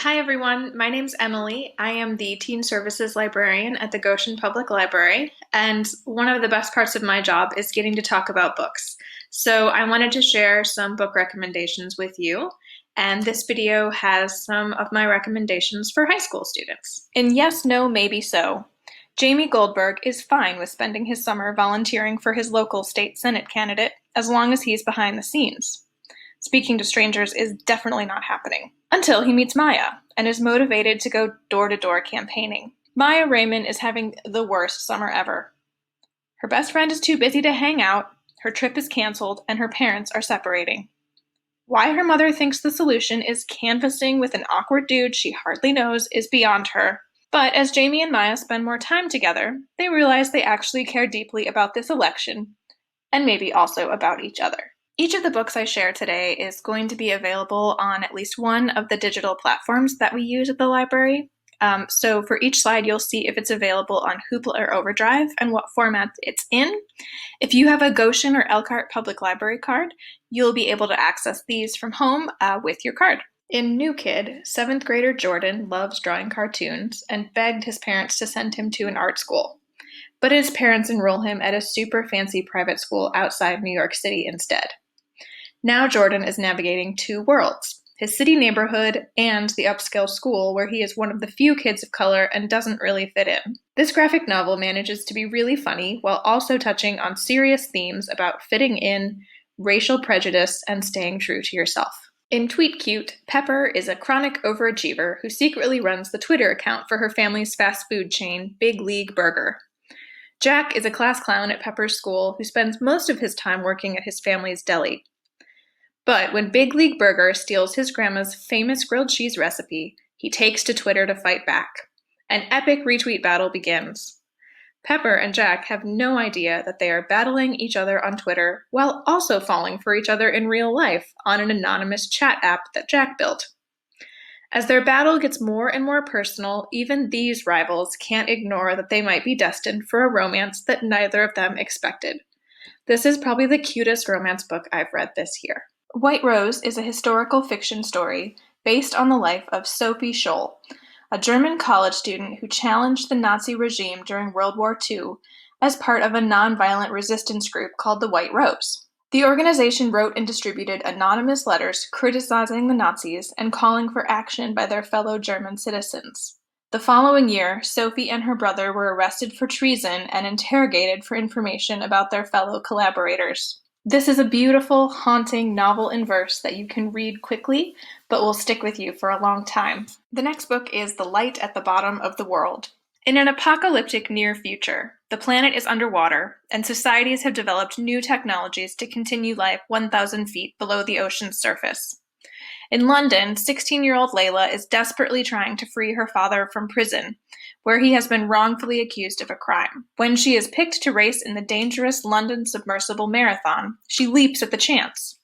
Hi everyone, my name's Emily. I am the Teen Services Librarian at the Goshen Public Library, and one of the best parts of my job is getting to talk about books. So I wanted to share some book recommendations with you, and this video has some of my recommendations for high school students. In Yes, No, Maybe So, Jamie Goldberg is fine with spending his summer volunteering for his local state senate candidate as long as he's behind the scenes. Speaking to strangers is definitely not happening. Until he meets Maya and is motivated to go door-to-door campaigning. Maya Raymond is having the worst summer ever. Her best friend is too busy to hang out, her trip is canceled, and her parents are separating. Why her mother thinks the solution is canvassing with an awkward dude she hardly knows is beyond her. But as Jamie and Maya spend more time together, they realize they actually care deeply about this election, and maybe also about each other. Each of the books I share today is going to be available on at least one of the digital platforms that we use at the library. So for each slide, you'll see if it's available on Hoopla or Overdrive and what format it's in. If you have a Goshen or Elkhart Public Library card, you'll be able to access these from home with your card. In New Kid, 7th grader Jordan loves drawing cartoons and begged his parents to send him to an art school. But his parents enroll him at a super fancy private school outside New York City instead. Now Jordan is navigating two worlds, his city neighborhood and the upscale school where he is one of the few kids of color and doesn't really fit in. This graphic novel manages to be really funny while also touching on serious themes about fitting in, racial prejudice, and staying true to yourself. In Tweet Cute, Pepper is a chronic overachiever who secretly runs the Twitter account for her family's fast food chain, Big League Burger. Jack is a class clown at Pepper's school who spends most of his time working at his family's deli. But when Big League Burger steals his grandma's famous grilled cheese recipe, he takes to Twitter to fight back. An epic retweet battle begins. Pepper and Jack have no idea that they are battling each other on Twitter while also falling for each other in real life on an anonymous chat app that Jack built. As their battle gets more and more personal, even these rivals can't ignore that they might be destined for a romance that neither of them expected. This is probably the cutest romance book I've read this year. White Rose is a historical fiction story based on the life of Sophie Scholl, a German college student who challenged the Nazi regime during World War II as part of a nonviolent resistance group called the White Rose. The organization wrote and distributed anonymous letters criticizing the Nazis and calling for action by their fellow German citizens. The following year, Sophie and her brother were arrested for treason and interrogated for information about their fellow collaborators. This is a beautiful, haunting novel in verse that you can read quickly, but will stick with you for a long time. The next book is The Light at the Bottom of the World. In an apocalyptic near future, the planet is underwater, and societies have developed new technologies to continue life 1,000 feet below the ocean's surface. In London, 16-year-old Layla is desperately trying to free her father from prison, where he has been wrongfully accused of a crime. When she is picked to race in the dangerous London Submersible Marathon, she leaps at the chance.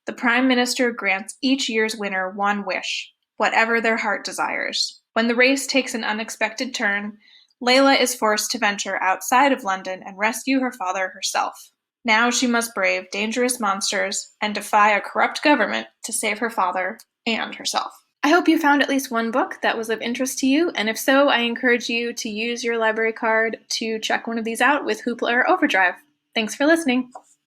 The Prime Minister grants each year's winner one wish, whatever their heart desires. When the race takes an unexpected turn, Layla is forced to venture outside of London and rescue her father herself. Now she must brave dangerous monsters and defy a corrupt government to save her father and herself. I hope you found at least one book that was of interest to you, and if so, I encourage you to use your library card to check one of these out with Hoopla or Overdrive. Thanks for listening.